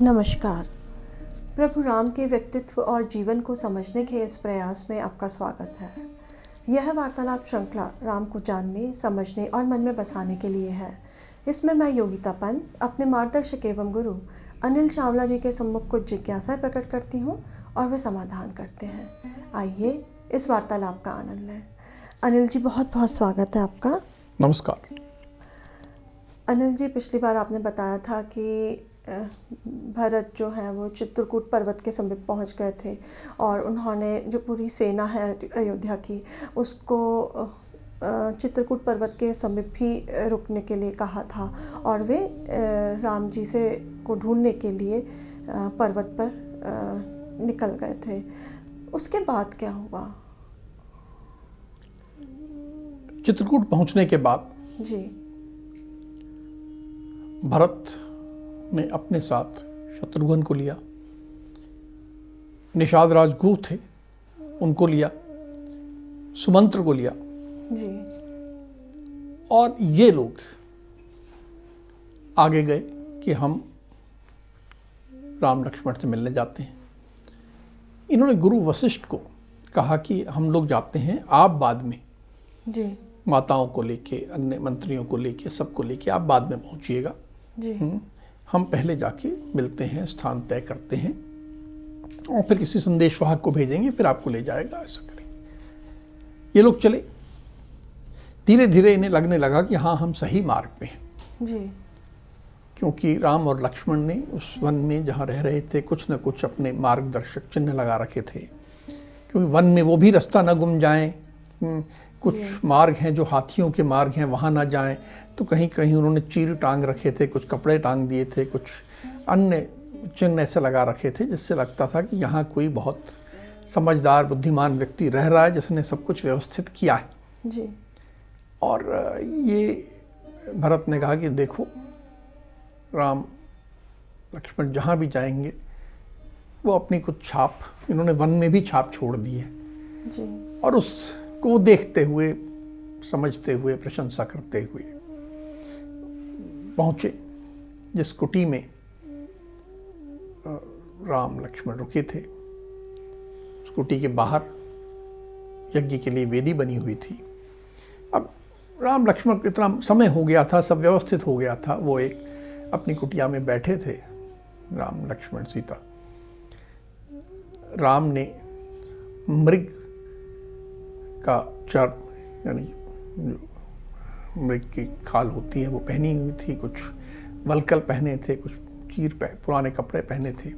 नमस्कार। प्रभु राम के व्यक्तित्व और जीवन को समझने के इस प्रयास में आपका स्वागत है। यह वार्तालाप श्रृंखला राम को जानने, समझने और मन में बसाने के लिए है। इसमें मैं योगिता पंत अपने मार्गदर्शक एवं गुरु अनिल चावला जी के सम्मुख कुछ जिज्ञासाएं प्रकट करती हूँ और वे समाधान करते हैं। आइए इस वार्तालाप का आनंद लें। अनिल जी, बहुत बहुत स्वागत है आपका। नमस्कार। अनिल जी, पिछली बार आपने बताया था कि भरत जो है वो चित्रकूट पर्वत के समीप पहुंच गए थे और उन्होंने जो पूरी सेना है अयोध्या की उसको चित्रकूट पर्वत के समीप ही रुकने के लिए कहा था और वे राम जी से को ढूंढने के लिए पर्वत पर निकल गए थे। उसके बाद क्या हुआ? चित्रकूट पहुंचने के बाद जी, भरत ने अपने साथ शत्रुघ्न को लिया, निषाद राजगुरु थे उनको लिया, सुमंत्र को लिया जी, और ये लोग आगे गए कि हम राम लक्ष्मण से मिलने जाते हैं। इन्होंने गुरु वशिष्ठ को कहा कि हम लोग जाते हैं, आप बाद में जी, माताओं को लेके, अन्य मंत्रियों को लेके, सबको लेके आप बाद में पहुंचिएगा, जी, हम पहले जाके मिलते हैं, स्थान तय करते हैं और फिर किसी संदेशवाहक को भेजेंगे, फिर आपको ले जाएगा, ऐसा करें। ये लोग चले। धीरे धीरे इन्हें लगने लगा कि हाँ, हम सही मार्ग पे हैं, जी, क्योंकि राम और लक्ष्मण ने उस वन में जहाँ रह रहे थे कुछ न कुछ अपने मार्गदर्शक चिन्ह लगा रखे थे, क्योंकि वन में वो भी रास्ता न गुम जाएं। कुछ मार्ग हैं जो हाथियों के मार्ग हैं, वहाँ ना जाएं, तो कहीं कहीं उन्होंने चीर टांग रखे थे, कुछ कपड़े टांग दिए थे, कुछ अन्य चिन्ह ऐसे लगा रखे थे जिससे लगता था कि यहाँ कोई बहुत समझदार बुद्धिमान व्यक्ति रह रहा है जिसने सब कुछ व्यवस्थित किया है। जी, और ये भरत ने कहा कि देखो, राम लक्ष्मण जहाँ भी जाएंगे वो अपनी कुछ छाप, इन्होंने वन में भी छाप छोड़ दी है, जी, और उसको देखते हुए, समझते हुए, प्रशंसा करते हुए पहुँचे जिस कुटी में राम लक्ष्मण रुके थे। उस कुटी के बाहर यज्ञ के लिए वेदी बनी हुई थी। अब राम लक्ष्मण को इतना समय हो गया था, सब व्यवस्थित हो गया था, वो एक अपनी कुटिया में बैठे थे, राम लक्ष्मण सीता। राम ने मृग का चर्म, यानी जो मृग की खाल होती है वो पहनी हुई थी, कुछ वलकल पहने थे, कुछ पुराने कपड़े पहने थे।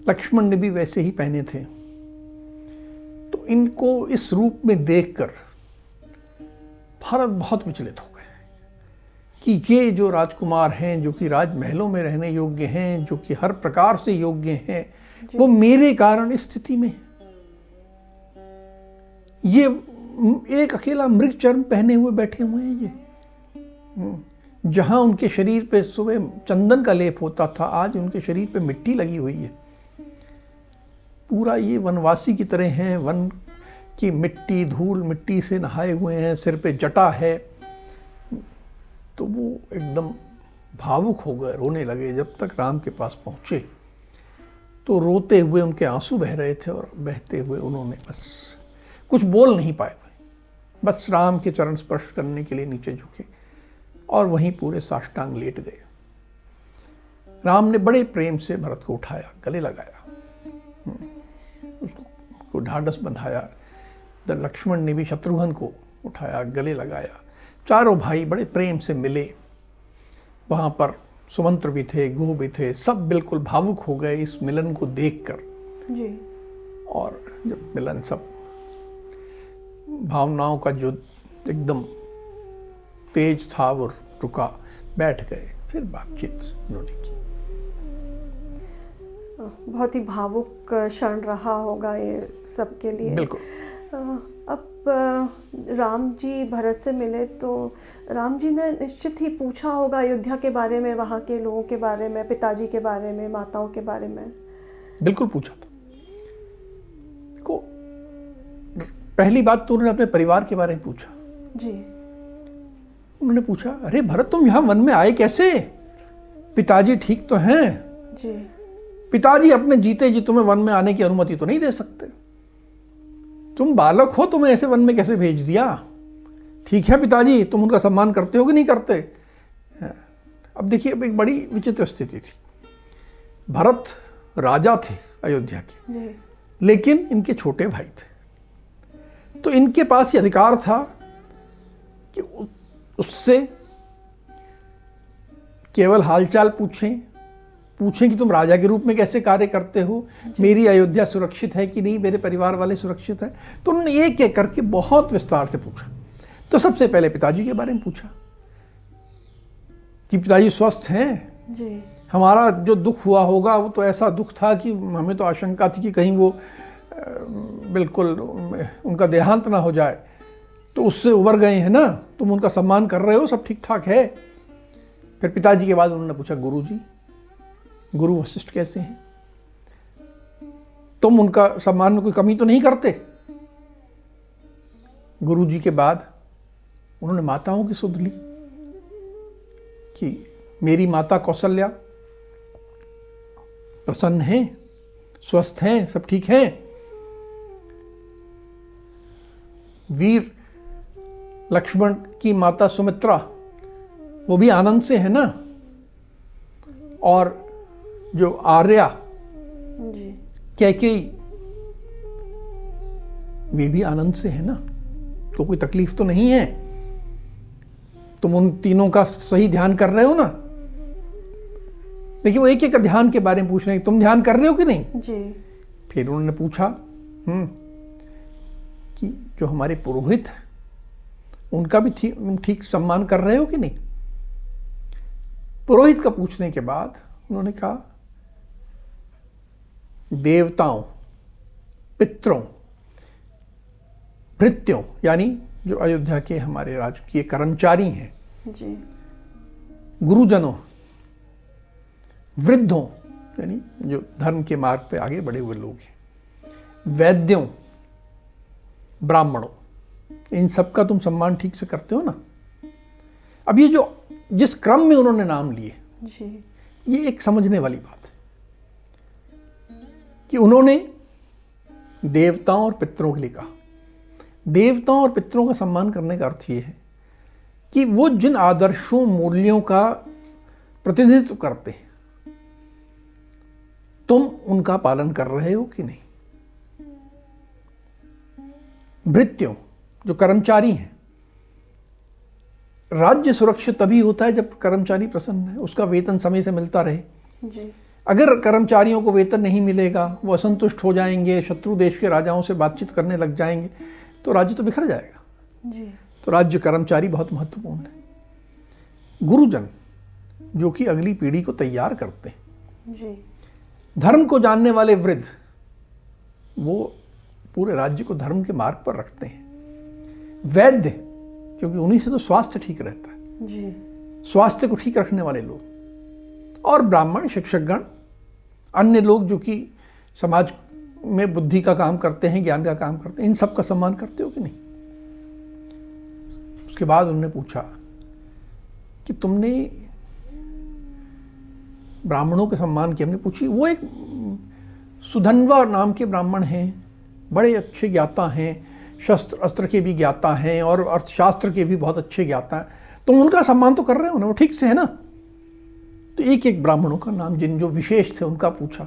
लक्ष्मण ने भी वैसे ही पहने थे। तो इनको इस रूप में देखकर भरत बहुत विचलित हो गए कि ये जो राजकुमार हैं, जो कि राजमहलों में रहने योग्य हैं, जो कि हर प्रकार से योग्य हैं, वो मेरे कारण इस स्थिति में है। ये एक अकेला मृग चर्म पहने हुए बैठे हुए हैं। ये जहां उनके शरीर पे सुबह चंदन का लेप होता था, आज उनके शरीर पे मिट्टी लगी हुई है। पूरा ये वनवासी की तरह हैं, वन की मिट्टी, धूल मिट्टी से नहाए हुए हैं, सिर पे जटा है। तो वो एकदम भावुक हो गए, रोने लगे। जब तक राम के पास पहुंचे तो रोते हुए उनके आंसू बह रहे थे और बहते हुए उन्होंने बस कुछ बोल नहीं पाए, बस राम के चरण स्पर्श करने के लिए नीचे झुके और वहीं पूरे साष्टांग लेट गए। राम ने बड़े प्रेम से भरत को उठाया, गले लगाया, उसको ढांढस बंधाया। लक्ष्मण ने भी शत्रुघ्न को उठाया, गले लगाया। चारों भाई बड़े प्रेम से मिले। वहाँ पर सुमंत्र भी थे, गुह भी थे, सब बिल्कुल भावुक हो गए इस मिलन को देखकर। जी, और जब मिलन, सब भावनाओं का जो एकदम तेज था वो रुका, बैठ गए, फिर बातचीत उन्होंने की। बहुत ही भावुक क्षण रहा होगा ये सबके लिए। बिल्कुल। अब राम जी भरत से मिले तो राम जी ने निश्चित ही पूछा होगा अयोध्या के बारे में, वहाँ के लोगों के बारे में, पिताजी के बारे में, माताओं के बारे में। बिल्कुल पूछा था। देखो, पहली बात तो उन्होंने अपने परिवार के बारे में पूछा। जी, उन्होंने पूछा, अरे भरत तुम यहाँ वन में आए कैसे? पिताजी ठीक तो हैं? जी। पिताजी अपने जीते जी तुम्हें वन में आने की अनुमति तो नहीं दे सकते। तुम बालक हो, तुम्हें ऐसे वन में कैसे भेज दिया? ठीक है पिताजी, तुम उनका सम्मान करते हो कि नहीं करते? अब देखिए, अब एक बड़ी विचित्र स्थिति थी। भरत राजा थे अयोध्या के, जी। लेकिन इनके छोटे भाई थे, तो इनके पास ये अधिकार था कि उससे केवल हालचाल पूछें कि तुम राजा के रूप में कैसे कार्य करते हो, मेरी अयोध्या सुरक्षित है कि नहीं, मेरे परिवार वाले सुरक्षित हैं। तो उन्होंने एक एक करके बहुत विस्तार से पूछा। तो सबसे पहले पिताजी के बारे में पूछा कि पिताजी स्वस्थ हैं? जी। हमारा जो दुख हुआ होगा वो तो ऐसा दुख था कि हमें तो आशंका थी कि कहीं वो बिल्कुल उनका देहांत ना हो जाए, तो उससे उबर गए हैं ना, तुम उनका सम्मान कर रहे हो, सब ठीक ठाक है? फिर पिताजी के बाद उन्होंने पूछा, गुरुजी, गुरु वशिष्ठ कैसे हैं? तुम उनका सम्मान में कोई कमी तो नहीं करते? गुरुजी के बाद उन्होंने माताओं की सुध ली कि मेरी माता कौशल्या प्रसन्न हैं, स्वस्थ हैं, सब ठीक हैं। वीर लक्ष्मण की माता सुमित्रा वो भी आनंद से है ना, और जो आर्या जी। कैकेयी वे भी आनंद से है ना, तो कोई तकलीफ तो नहीं है? तुम उन तीनों का सही ध्यान कर रहे हो ना? देखिए, वो एक एक ध्यान के बारे में पूछ रहे हैं, तुम ध्यान कर रहे हो कि नहीं? जी। फिर उन्होंने पूछा कि जो हमारे पुरोहित हैं उनका भी ठीक सम्मान कर रहे हो कि नहीं? पुरोहित का पूछने के बाद उन्होंने कहा, देवताओं, पितरों, भृत्यों, यानी जो अयोध्या के हमारे राजकीय कर्मचारी हैं, जी। गुरुजनों, वृद्धों, यानी जो धर्म के मार्ग पे आगे बढ़े हुए लोग हैं, वैद्यों, ब्राह्मणों, इन सब का तुम सम्मान ठीक से करते हो ना? अब ये जो जिस क्रम में उन्होंने नाम लिए, जी। ये एक समझने वाली बात है कि उन्होंने देवताओं और पितरों के लिए कहा। देवताओं और पितरों का सम्मान करने का अर्थ ये है कि वो जिन आदर्शों, मूल्यों का प्रतिनिधित्व करते हैं, तुम उनका पालन कर रहे हो कि नहीं? भृत्यों, जो कर्मचारी हैं, राज्य सुरक्षित तभी होता है जब कर्मचारी प्रसन्न है, उसका वेतन समय से मिलता रहे। जी। अगर कर्मचारियों को वेतन नहीं मिलेगा, वो असंतुष्ट हो जाएंगे, शत्रु देश के राजाओं से बातचीत करने लग जाएंगे, तो राज्य तो बिखर जाएगा। जी। तो राज्य कर्मचारी बहुत महत्वपूर्ण है। गुरुजन, जो कि अगली पीढ़ी को तैयार करते हैं। जी। धर्म को जानने वाले वृद्ध, वो पूरे राज्य को धर्म के मार्ग पर रखते हैं। वैद्य, क्योंकि उन्हीं से तो स्वास्थ्य ठीक रहता है। जी। स्वास्थ्य को ठीक रखने वाले लोग। और ब्राह्मण, शिक्षकगण, अन्य लोग जो कि समाज में बुद्धि का काम करते हैं, ज्ञान का काम करते हैं, इन सब का सम्मान करते हो कि नहीं? उसके बाद उन्होंने पूछा कि तुमने ब्राह्मणों के सम्मान की हमने पूछी। वो एक सुधन्वा नाम के ब्राह्मण हैं, बड़े अच्छे ज्ञाता हैं, शस्त्र अस्त्र के भी ज्ञाता हैं और अर्थशास्त्र के भी बहुत अच्छे ज्ञाता हैं। तुम उनका सम्मान तो कर रहे हो ना, वो ठीक से है ना? तो एक एक ब्राह्मणों का नाम, जिन जो विशेष थे उनका पूछा।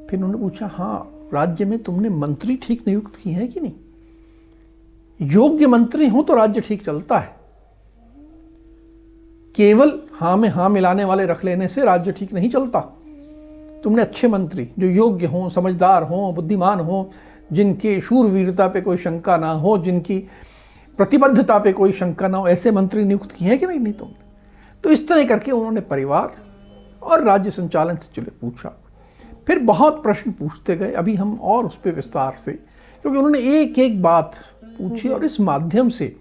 फिर उन्होंने पूछा, हाँ, राज्य में तुमने मंत्री ठीक नियुक्त किए हैं कि नहीं? योग्य मंत्री हो तो राज्य ठीक चलता है। केवल हाँ में हाँ मिलाने वाले रख लेने से राज्य ठीक नहीं चलता। तुमने अच्छे मंत्री, जो योग्य हों, समझदार हों, बुद्धिमान हों, जिनके शूरवीरता पे कोई शंका ना हो, जिनकी प्रतिबद्धता पे कोई शंका ना हो, ऐसे मंत्री नियुक्त किए हैं कि नहीं तुमने? तो इस तरह करके उन्होंने परिवार और राज्य संचालन से जुड़े पूछा। फिर बहुत प्रश्न पूछते गए। अभी हम और उस पर विस्तार से, क्योंकि उन्होंने एक एक बात पूछी और इस माध्यम से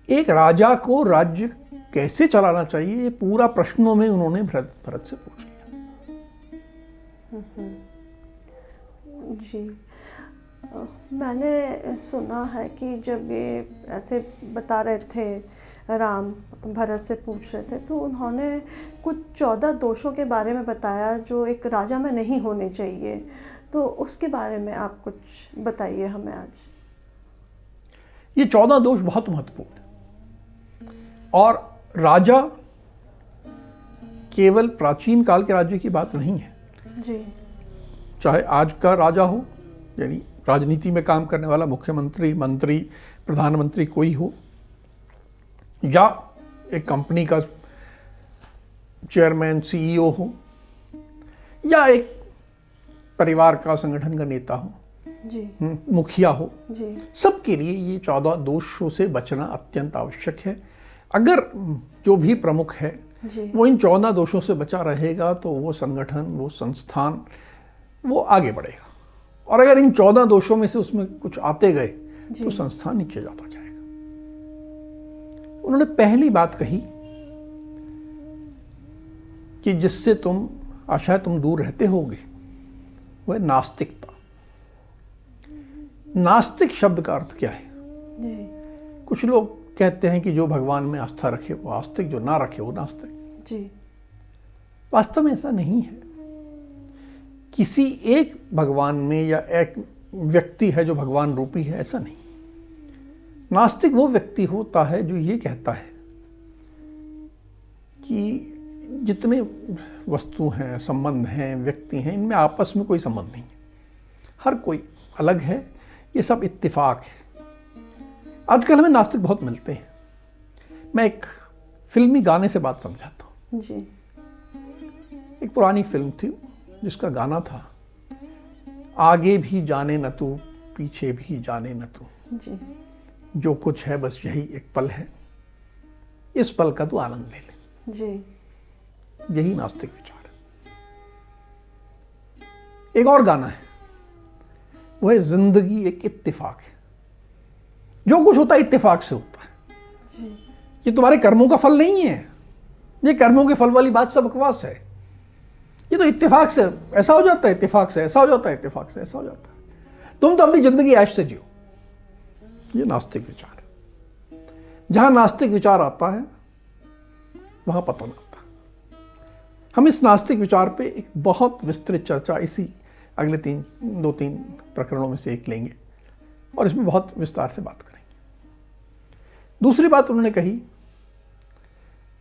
एक राजा को राज्य कैसे चलाना चाहिए, ये पूरा प्रश्नों में उन्होंने भरत से पूछ लिया। जी। मैंने सुना है कि जब ये ऐसे बता रहे थे, राम भरत से पूछ रहे थे, तो उन्होंने कुछ 14 दोषों के बारे में बताया जो एक राजा में नहीं होने चाहिए। तो उसके बारे में आप कुछ बताइए हमें आज। ये 14 दोष बहुत महत्वपूर्ण है और राजा केवल प्राचीन काल के राज्य की बात नहीं है। जी। चाहे आज का राजा हो, यानी राजनीति में काम करने वाला मुख्यमंत्री, मंत्री, प्रधानमंत्री कोई हो, या एक कंपनी का चेयरमैन, सीईओ हो, या एक परिवार का, संगठन का नेता हो, जी। मुखिया हो, जी। सबके लिए ये 14 दोषों से बचना अत्यंत आवश्यक है। अगर जो भी प्रमुख है जी। वो इन 14 दोषों से बचा रहेगा तो वो संगठन, वो संस्थान, वो आगे बढ़ेगा। और अगर इन 14 दोषों में से उसमें कुछ आते गए तो संस्थान नीचे जाता जाएगा। उन्होंने पहली बात कही कि जिससे तुम आशा तुम दूर रहते होगे वो है नास्तिकता। नास्तिक शब्द का अर्थ क्या है? जी। कुछ लोग कहते हैं कि जो भगवान में आस्था रखे वो आस्तिक, जो ना रखे वो नास्तिक। जी। वास्तव में ऐसा नहीं है। किसी एक भगवान में या एक व्यक्ति है जो भगवान रूपी है, ऐसा नहीं। नास्तिक वो व्यक्ति होता है जो ये कहता है कि जितने वस्तु हैं, संबंध हैं, व्यक्ति हैं, इनमें आपस में कोई संबंध नहीं है, हर कोई अलग है, ये सब इत्तेफाक है। आजकल हमें नास्तिक बहुत मिलते हैं। मैं एक फिल्मी गाने से बात समझाता हूँ। जी। एक पुरानी फिल्म थी जिसका गाना था, आगे भी जाने न तू, पीछे भी जाने न तू, जी। जो कुछ है बस यही एक पल है, इस पल का तू आनंद ले ले। जी। यही नास्तिक विचार है। एक और गाना है, वो है जिंदगी एक इत्तेफाक है, जो कुछ होता है इत्तेफाक से होता है। जी। ये तुम्हारे कर्मों का फल नहीं है, ये कर्मों के फल वाली बात सब बकवास है। ये तो इत्तेफाक से ऐसा हो जाता है, इत्तेफाक से ऐसा हो जाता है, इत्तेफाक से ऐसा हो जाता है। तुम तो अपनी जिंदगी ऐश से जियो। ये नास्तिक विचार है। जहां नास्तिक विचार आता है वहां पतन आता है। हम इस नास्तिक विचार पे एक बहुत विस्तृत चर्चा इसी अगले 2-3 प्रकरणों में से एक लेंगे और इसमें बहुत विस्तार से बात करेंगे। दूसरी बात उन्होंने कही,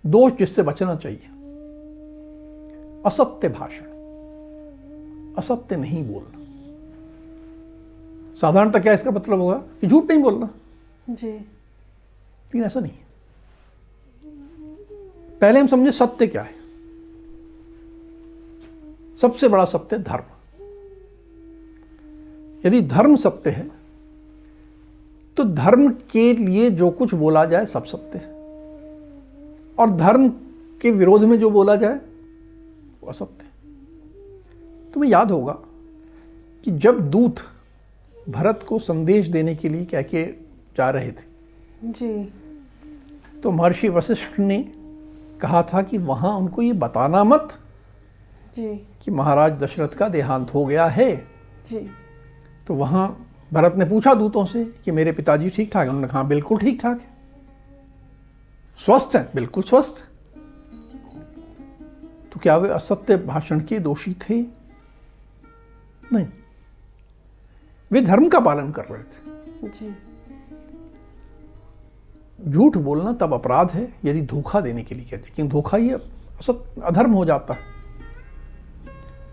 दोष जिससे बचना चाहिए, असत्य भाषण, असत्य नहीं बोलना। साधारणतः क्या इसका मतलब होगा कि झूठ नहीं बोलना। जी। लेकिन ऐसा नहीं है। पहले हम समझे सत्य क्या है। सबसे बड़ा सत्य धर्म। यदि धर्म सत्य है तो धर्म के लिए जो कुछ बोला जाए सब सत्य है, और धर्म के विरोध में जो बोला जाए वो असत्य है। तुम्हें याद होगा कि जब दूत भरत को संदेश देने के लिए कह के जा रहे थे, जी। तो महर्षि वशिष्ठ ने कहा था कि वहां उनको ये बताना मत जी। कि महाराज दशरथ का देहांत हो गया है। जी। तो वहां भरत ने पूछा दूतों से कि मेरे पिताजी ठीक ठाक हैं? उन्होंने कहा बिल्कुल ठीक ठाक है। स्वस्थ है? बिल्कुल स्वस्थ। तो क्या वे असत्य भाषण के दोषी थे? नहीं, वे धर्म का पालन कर रहे थे। जी। झूठ बोलना तब अपराध है यदि धोखा देने के लिए कहते, क्योंकि धोखा ही अधर्म हो जाता है।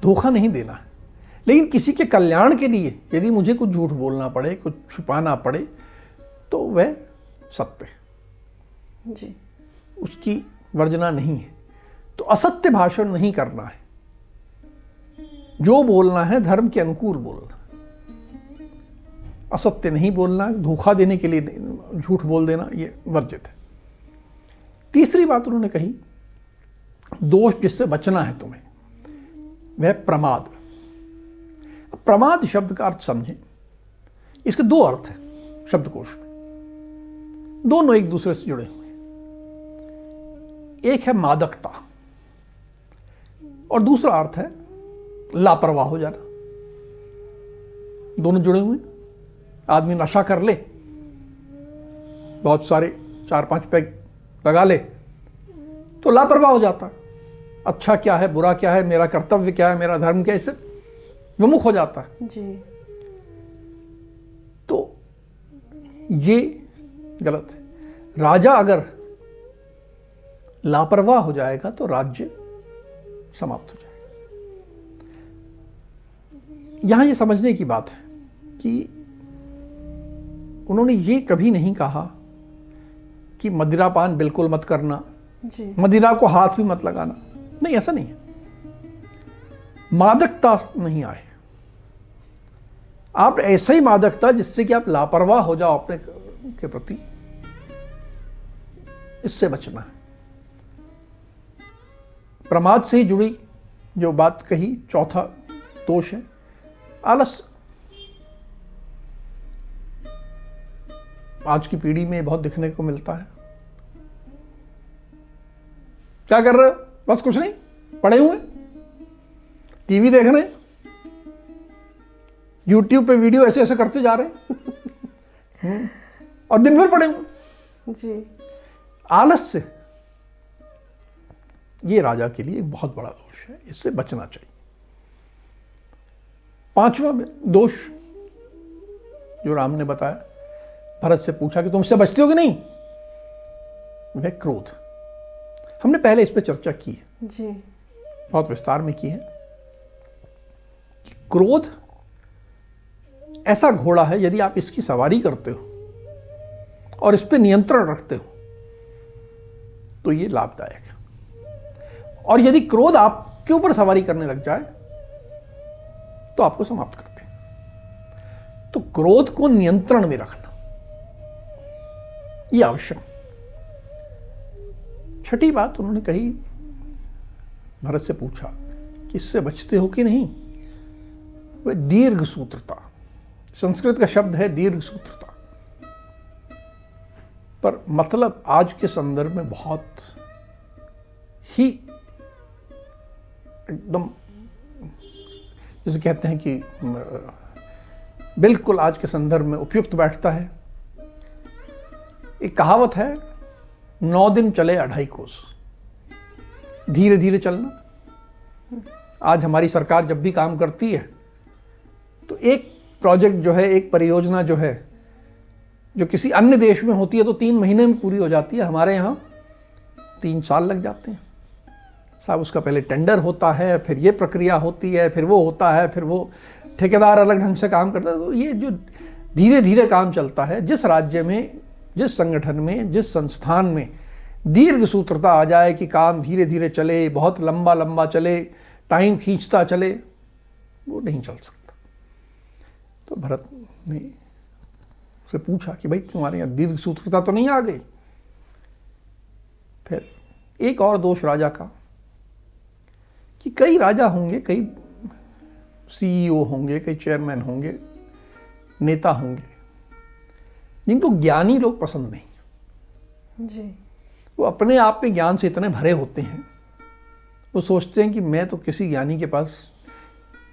धोखा नहीं देना है, लेकिन किसी के कल्याण के लिए यदि मुझे कुछ झूठ बोलना पड़े, कुछ छुपाना पड़े, तो वह सत्य है, जी। उसकी वर्जना नहीं है। तो असत्य भाषण नहीं करना है, जो बोलना है धर्म के अनुकूल बोलना, असत्य नहीं बोलना, धोखा देने के लिए झूठ बोल देना ये वर्जित है। तीसरी बात उन्होंने कही, दोष जिससे बचना है तुम्हें, वह प्रमाद। प्रमाद शब्द का अर्थ समझें। इसके दो अर्थ हैं शब्दकोश में, दोनों एक दूसरे से जुड़े हुए हैं। एक है मादकता और दूसरा अर्थ है लापरवाह हो जाना। दोनों जुड़े हुए हैं। आदमी नशा कर ले, बहुत सारे 4-5 पैग लगा ले, तो लापरवाह हो जाता है। अच्छा क्या है, बुरा क्या है, मेरा कर्तव्य क्या है, मेरा धर्म क्या है, इससे विमुख हो जाता है। जी। तो ये गलत है। राजा अगर लापरवाह हो जाएगा तो राज्य समाप्त हो जाएगा। यहां ये समझने की बात है कि उन्होंने ये कभी नहीं कहा कि मदिरापान बिल्कुल मत करना, जी। मदिरा को हाथ भी मत लगाना। नहीं, ऐसा नहीं है। मादकता नहीं आए, आप ऐसे ही मादकता जिससे कि आप लापरवाह हो जाओ अपने के प्रति, इससे बचना है। प्रमाद से ही जुड़ी जो बात कही, चौथा दोष है आलस्य। आज की पीढ़ी में बहुत दिखने को मिलता है। क्या कर रहे हो? बस कुछ नहीं, पड़े हुए टीवी देख रहे हैं, यूट्यूब पे वीडियो ऐसे ऐसे करते जा रहे हैं और दिन भर पड़े हुए। जी। आलस्य, ये राजा के लिए एक बहुत बड़ा दोष है, इससे बचना चाहिए। पांचवा दोष जो राम ने बताया, भरत से पूछा कि तुम इससे बचते हो कि नहीं, वह क्रोध। हमने पहले इस पर चर्चा की है, जी। बहुत विस्तार में की है कि क्रोध ऐसा घोड़ा है, यदि आप इसकी सवारी करते हो और इस पर नियंत्रण रखते हो तो ये लाभदायक है। और यदि क्रोध आपके ऊपर सवारी करने लग जाए तो आपको समाप्त करते हैं। तो क्रोध को नियंत्रण में रखना यह आवश्यक। छठी बात उन्होंने कही, भरत से पूछा कि इससे बचते हो कि नहीं, वह दीर्घ सूत्रता। संस्कृत का शब्द है दीर्घ सूत्रता, पर मतलब आज के संदर्भ में बहुत ही एकदम, जिसे कहते हैं कि बिल्कुल आज के संदर्भ में उपयुक्त बैठता है। एक कहावत है, 9 दिन चले 2.5 कोस, धीरे धीरे चलना। आज हमारी सरकार जब भी काम करती है तो एक प्रोजेक्ट जो है, एक परियोजना जो है, जो किसी अन्य देश में होती है तो 3 महीने में पूरी हो जाती है, हमारे यहाँ 3 साल लग जाते हैं साहब। उसका पहले टेंडर होता है, फिर ये प्रक्रिया होती है, फिर वो होता है, फिर वो ठेकेदार अलग ढंग से काम करता है। तो ये जो धीरे धीरे काम चलता है, जिस राज्य में, जिस संगठन में, जिस संस्थान में दीर्घ सूत्रता आ जाए कि काम धीरे धीरे चले, बहुत लंबा लंबा चले, टाइम खींचता चले, वो नहीं चल सकता। तो भरत ने से पूछा कि भाई तुम्हारे यहाँ दीर्घ सूत्रता तो नहीं आ गई। फिर एक और दोष राजा का कि कई राजा होंगे, कई सीईओ होंगे, कई चेयरमैन होंगे, नेता होंगे, जिनको ज्ञानी लोग पसंद नहीं। जी। वो अपने आप में ज्ञान से इतने भरे होते हैं, वो सोचते हैं कि मैं तो किसी ज्ञानी के पास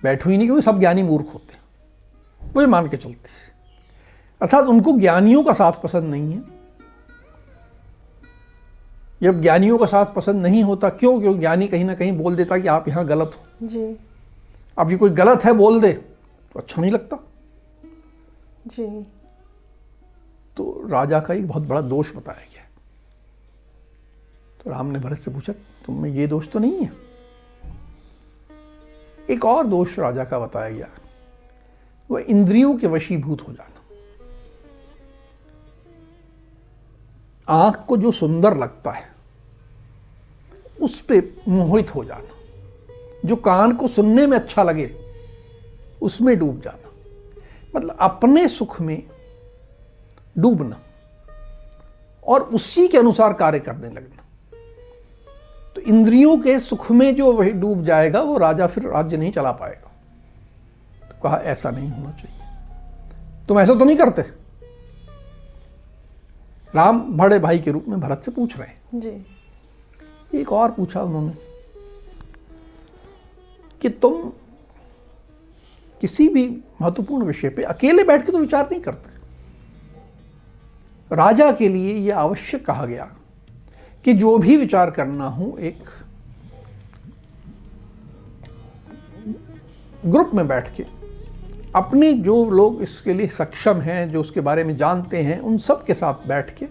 बैठूं ही नहीं, क्योंकि सब ज्ञानी मूर्ख होते हैं, वो ये मान के चलते हैं। अर्थात उनको ज्ञानियों का साथ पसंद नहीं है। जब ज्ञानियों का साथ पसंद नहीं होता, क्यों ज्ञानी कहीं ना कहीं बोल देता कि आप यहाँ गलत हो। जी। अब ये कोई गलत है बोल दे तो अच्छा नहीं लगता। जी। तो राजा का एक बहुत बड़ा दोष बताया गया। तो राम ने भरत से पूछा, तुम में ये दोष तो नहीं है? एक और दोष राजा का बताया गया, वह इंद्रियों के वशीभूत हो जाना। आंख को जो सुंदर लगता है उस पे मोहित हो जाना, जो कान को सुनने में अच्छा लगे उसमें डूब जाना, मतलब अपने सुख में डूबना और उसी के अनुसार कार्य करने लगना। तो इंद्रियों के सुख में जो वही डूब जाएगा वो राजा फिर राज्य नहीं चला पाएगा। तो कहा ऐसा नहीं होना चाहिए। तुम ऐसा तो नहीं करते? राम बड़े भाई के रूप में भरत से पूछ रहे हैं। जी। एक और पूछा उन्होंने कि तुम किसी भी महत्वपूर्ण विषय पे अकेले बैठ के तो विचार नहीं करते। राजा के लिए यह आवश्यक कहा गया कि जो भी विचार करना हो एक ग्रुप में बैठ के अपने जो लोग इसके लिए सक्षम हैं, जो उसके बारे में जानते हैं, उन सब के साथ बैठ के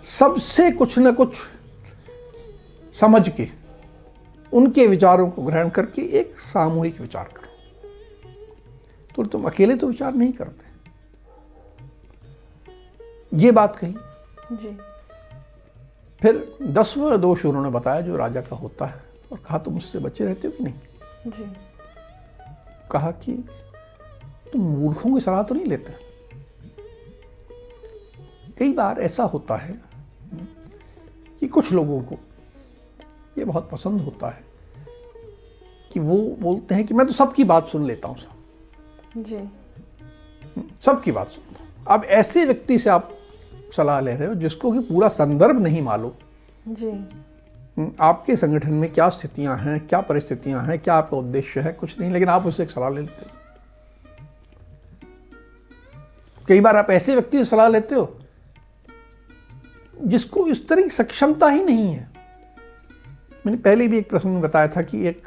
सबसे कुछ न कुछ समझ के उनके विचारों को ग्रहण करके एक सामूहिक विचार करो। तो तुम अकेले तो विचार नहीं करते। ये बात कही। जी। फिर 10वां दोष उन्होंने बताया जो राजा का होता है, और कहा तुम उससे बचे रहते हो कि नहीं। जी। कहा कि तुम मूर्खों की सलाह तो नहीं लेते। कई बार ऐसा होता है कि कुछ लोगों को ये बहुत पसंद होता है कि वो बोलते हैं कि मैं तो सबकी बात सुन लेता हूं साहब। जी। सबकी बात सुनता हूं। अब ऐसे व्यक्ति से आप सलाह ले रहे हो जिसको कि पूरा संदर्भ नहीं मालूम। जी। आपके संगठन में क्या स्थितियां हैं, क्या परिस्थितियां हैं, क्या आपका उद्देश्य है, कुछ नहीं, लेकिन आप उससे एक सलाह ले लेते हो। कई बार आप ऐसे व्यक्ति से सलाह लेते हो जिसको इस तरह की सक्षमता ही नहीं है। मैंने पहले भी एक प्रसंग में बताया था कि एक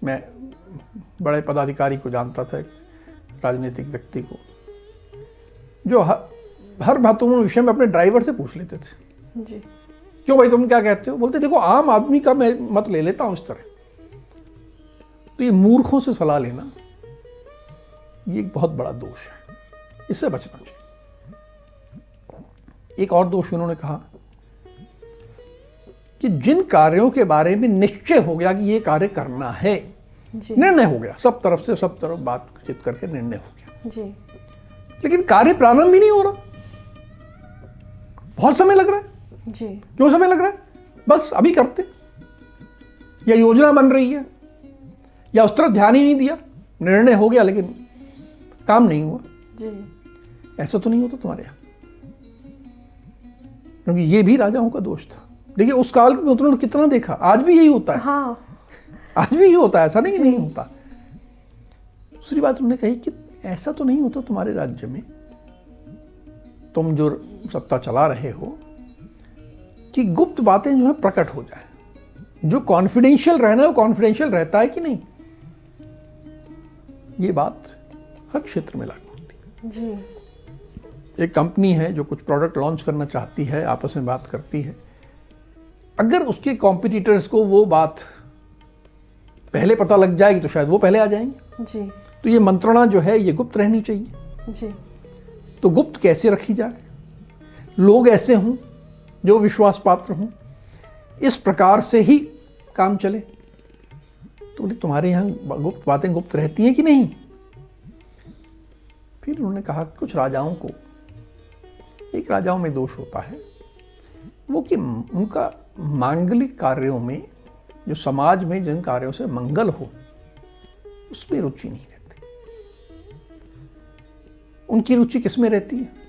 मैं बड़े पदाधिकारी को जानता था, एक राजनीतिक व्यक्ति को, जो हर महत्वपूर्ण विषय में अपने ड्राइवर से पूछ लेते थे। जी। क्यों भाई तुम क्या कहते हो? बोलते देखो आम आदमी का मैं मत ले लेता हूं इस तरह। तो ये मूर्खों से सलाह लेना ये एक बहुत बड़ा दोष है, इससे बचना चाहिए। एक और दोष उन्होंने कहा कि जिन कार्यों के बारे में निश्चय हो गया कि ये कार्य करना है, निर्णय हो गया, सब तरफ बातचीत करके निर्णय हो गया, जी। लेकिन कार्य प्रारंभ ही नहीं हो रहा, बहुत समय लग रहा है। जी। क्यों समय लग रहा है? बस अभी करते, या योजना बन रही है, या उस तरफ ध्यान ही नहीं दिया, निर्णय हो गया लेकिन काम नहीं हुआ। जी। ऐसा तो नहीं होता तुम्हारे यहां, क्योंकि ये भी राजाओं का दोष था। देखिए उस काल में उन्होंने कितना देखा, आज भी यही होता है। हाँ। आज भी यही होता है, ऐसा नहीं कि नहीं होता। दूसरी बात उन्होंने कही कि ऐसा तो नहीं होता तुम्हारे राज्य में, तुम जो सत्ता चला रहे हो, कि गुप्त बातें जो है प्रकट हो जाए। जो कॉन्फिडेंशियल रहना है वो कॉन्फिडेंशियल रहता है कि नहीं। ये बात हर क्षेत्र में लागू होती है। जी। एक कंपनी है जो कुछ प्रोडक्ट लॉन्च करना चाहती है, आपस में बात करती है, अगर उसके कॉम्पिटिटर्स को वो बात पहले पता लग जाएगी तो शायद वो पहले आ जाएंगे। जी। तो ये मंत्रणा जो है ये गुप्त रहनी चाहिए। जी। तो गुप्त कैसे रखी जाए, लोग ऐसे हों जो विश्वास पात्र हों, इस प्रकार से ही काम चले। तो बोले तुम्हारे यहाँ गुप्त बातें गुप्त रहती हैं कि नहीं। फिर उन्होंने कहा कुछ राजाओं को, एक राजाओं में दोष होता है वो कि उनका मांगलिक कार्यों में, जो समाज में जिन कार्यों से मंगल हो, उसमें रुचि नहीं रहती। उनकी रुचि किस में रहती है?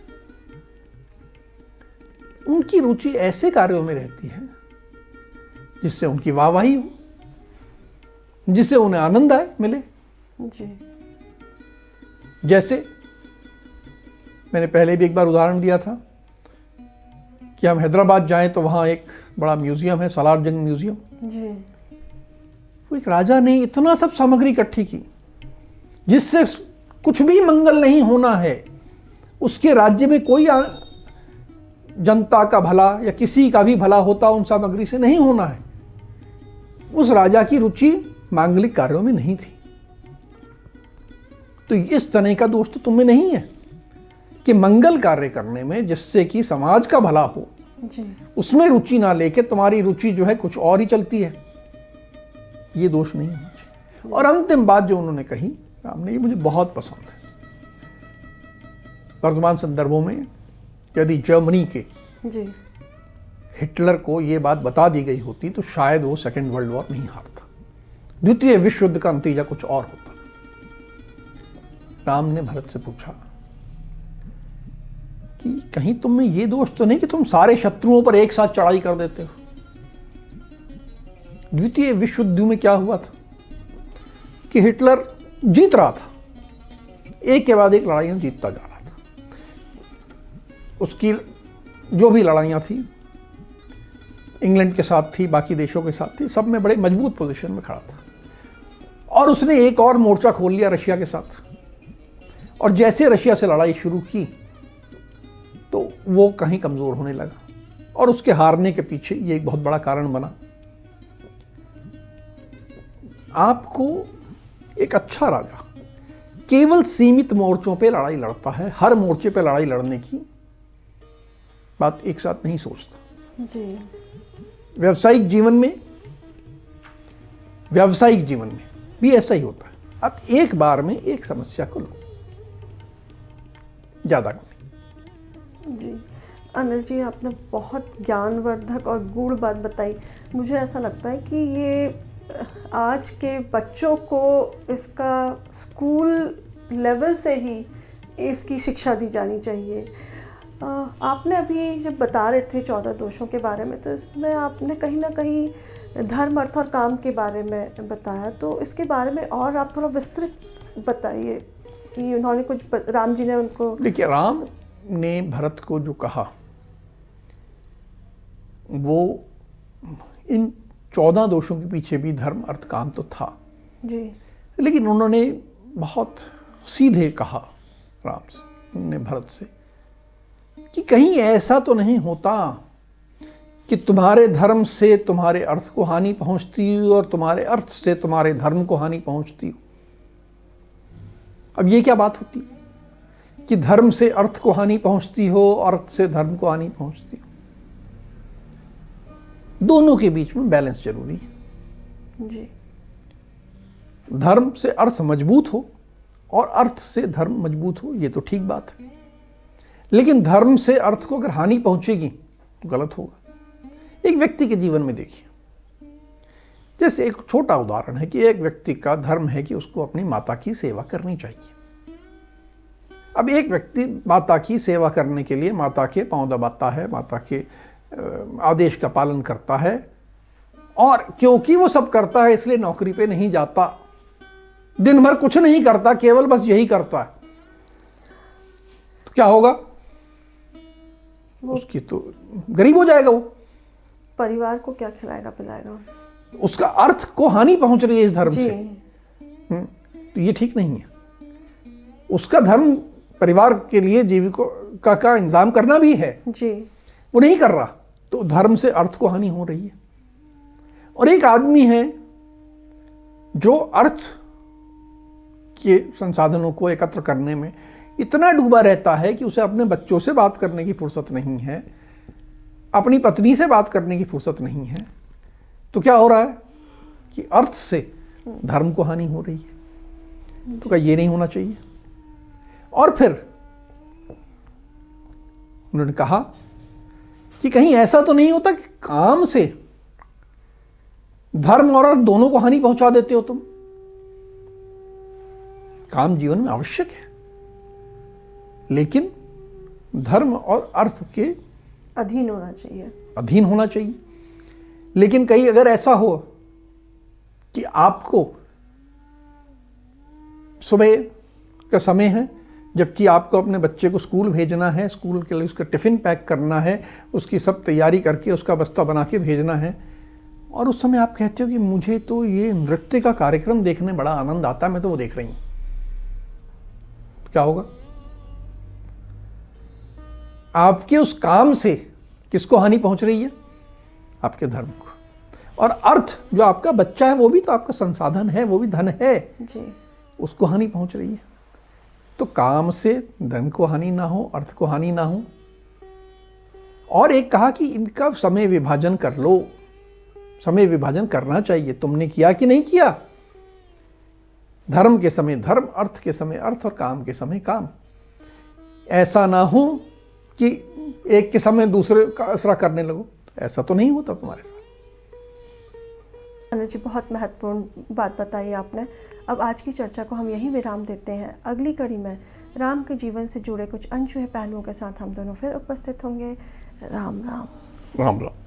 उनकी रुचि ऐसे कार्यों में रहती है जिससे उनकी वाहवाही हो, जिससे उन्हें आनंद आए, मिले। जी। जैसे मैंने पहले भी एक बार उदाहरण दिया था कि हम हैदराबाद जाएं तो वहां एक बड़ा म्यूजियम है, सालार जंग म्यूजियम। जी। वो एक राजा ने इतना सब सामग्री इकट्ठी की जिससे कुछ भी मंगल नहीं होना है, उसके राज्य में कोई जनता का भला या किसी का भी भला होता उन सामग्री से नहीं होना है। उस राजा की रुचि मांगलिक कार्यों में नहीं थी। तो इस तरह का दोष तो तुम्हें नहीं है कि मंगल कार्य करने में, जिससे कि समाज का भला हो, जी। उसमें रुचि ना लेके तुम्हारी रुचि जो है कुछ और ही चलती है। ये दोष नहीं होना चाहिए। और अंतिम बात जो उन्होंने कही रामने, ये मुझे बहुत पसंद है। वर्तमान संदर्भों में यदि जर्मनी के जी। हिटलर को ये बात बता दी गई होती तो शायद वो सेकेंड वर्ल्ड वॉर नहीं हारता, द्वितीय विश्व युद्ध का नतीजा कुछ और होता। राम ने भरत से पूछा कि कहीं तुम में ये दोष तो नहीं कि तुम सारे शत्रुओं पर एक साथ चढ़ाई कर देते हो। द्वितीय विश्व युद्ध में क्या हुआ था कि हिटलर जीत रहा था, एक के बाद एक लड़ाइयाँ जीतता जा रहा था। उसकी जो भी लड़ाइयाँ थी इंग्लैंड के साथ थी, बाकी देशों के साथ थी, सब में बड़े मजबूत पोजीशन में खड़ा था। और उसने एक और मोर्चा खोल लिया रशिया के साथ, और जैसे रशिया से लड़ाई शुरू की तो वो कहीं कमज़ोर होने लगा, और उसके हारने के पीछे ये एक बहुत बड़ा कारण बना। आपको एक अच्छा राजा केवल सीमित मोर्चों पे लड़ाई लड़ता है, हर मोर्चे पे लड़ाई लड़ने की बात एक साथ नहीं सोचता। जी। व्यावसायिक जीवन में भी ऐसा ही होता है। आप एक बार में एक समस्या को लो, ज़्यादा को नहीं। जी अनिल जी, आपने बहुत ज्ञानवर्धक और गूढ़ बात बताई। मुझे ऐसा लगता है कि ये आज के बच्चों को इसका स्कूल लेवल से ही इसकी शिक्षा दी जानी चाहिए। आपने अभी जब बता रहे थे 14 दोषों के बारे में, तो इसमें आपने कहीं ना कहीं धर्म, अर्थ और काम के बारे में बताया, तो इसके बारे में और आप थोड़ा विस्तृत बताइए कि उन्होंने कुछ राम जी ने उनको। देखिए, राम ने भरत को जो कहा वो इन 14 दोषों के पीछे भी धर्म, अर्थ, काम तो था जी, लेकिन उन्होंने बहुत सीधे कहा राम से, उन्होंने भरत से, कि कहीं ऐसा तो नहीं होता कि तुम्हारे धर्म से तुम्हारे अर्थ को हानि पहुंचती हो और तुम्हारे अर्थ से तुम्हारे धर्म को हानि पहुंचती हो। अब ये क्या बात होती कि धर्म से अर्थ को हानि पहुंचती हो, अर्थ से धर्म को हानि पहुंचती हो? दोनों के बीच में बैलेंस जरूरी है। जी। धर्म से अर्थ मजबूत हो और अर्थ से धर्म मजबूत हो, ये तो ठीक बात है, लेकिन धर्म से अर्थ को अगर हानि पहुंचेगी तो गलत होगा। एक व्यक्ति के जीवन में देखिए, जैसे एक छोटा उदाहरण है कि एक व्यक्ति का धर्म है कि उसको अपनी माता की सेवा करनी चाहिए। अब एक व्यक्ति माता की सेवा करने के लिए माता के पांव दबाता है, माता के आदेश का पालन करता है, और क्योंकि वो सब करता है इसलिए नौकरी पे नहीं जाता, दिन भर कुछ नहीं करता, केवल बस यही करता है, तो क्या होगा? उसकी तो गरीब हो जाएगा, वो परिवार को क्या खिलाएगा पिलाएगा। उसका अर्थ को हानि पहुंच रही है इस धर्म जी। से। तो ये ठीक नहीं है। उसका धर्म परिवार के लिए जीविका का इंतजाम करना भी है जी, वो नहीं कर रहा, तो धर्म से अर्थ को हानि हो रही है। और एक आदमी है जो अर्थ के संसाधनों को एकत्र करने में इतना डूबा रहता है कि उसे अपने बच्चों से बात करने की फुर्सत नहीं है, अपनी पत्नी से बात करने की फुर्सत नहीं है, तो क्या हो रहा है कि अर्थ से धर्म को हानि हो रही है। तो क्या ये नहीं होना चाहिए? और फिर उन्होंने कहा कि कहीं ऐसा तो नहीं होता कि काम से धर्म और अर्थ दोनों को हानि पहुंचा देते हो तुम? काम जीवन में आवश्यक है, लेकिन धर्म और अर्थ के अधीन होना चाहिए। अधीन होना चाहिए। लेकिन कहीं अगर ऐसा हो कि आपको सुबह का समय है, जबकि आपको अपने बच्चे को स्कूल भेजना है, स्कूल के लिए उसका टिफ़िन पैक करना है, उसकी सब तैयारी करके उसका बस्ता बना के भेजना है, और उस समय आप कहते हो कि मुझे तो ये नृत्य का कार्यक्रम देखने बड़ा आनंद आता है, मैं तो वो देख रही हूँ, तो क्या होगा? आपके उस काम से किसको हानि पहुंच रही है? आपके धर्म को। और अर्थ जो आपका बच्चा है वो भी तो आपका संसाधन है, वो भी धन है जी, उसको हानि पहुंच रही है। तो काम से धन को हानि ना हो, अर्थ को हानि ना हो। और एक कहा कि इनका समय विभाजन कर लो, समय विभाजन करना चाहिए। तुमने किया कि नहीं किया? धर्म के समय धर्म, अर्थ के समय अर्थ और काम के समय काम। ऐसा ना हो कि एक के समय दूसरे का असरा करने लगो, ऐसा तो नहीं होता तुम्हारे साथ। अनिल जी, बहुत महत्वपूर्ण बात बताई आपने। अब आज की चर्चा को हम यहीं विराम देते हैं। अगली कड़ी में राम के जीवन से जुड़े कुछ अनछुए पहलुओं के साथ हम दोनों फिर उपस्थित होंगे। राम राम। राम राम।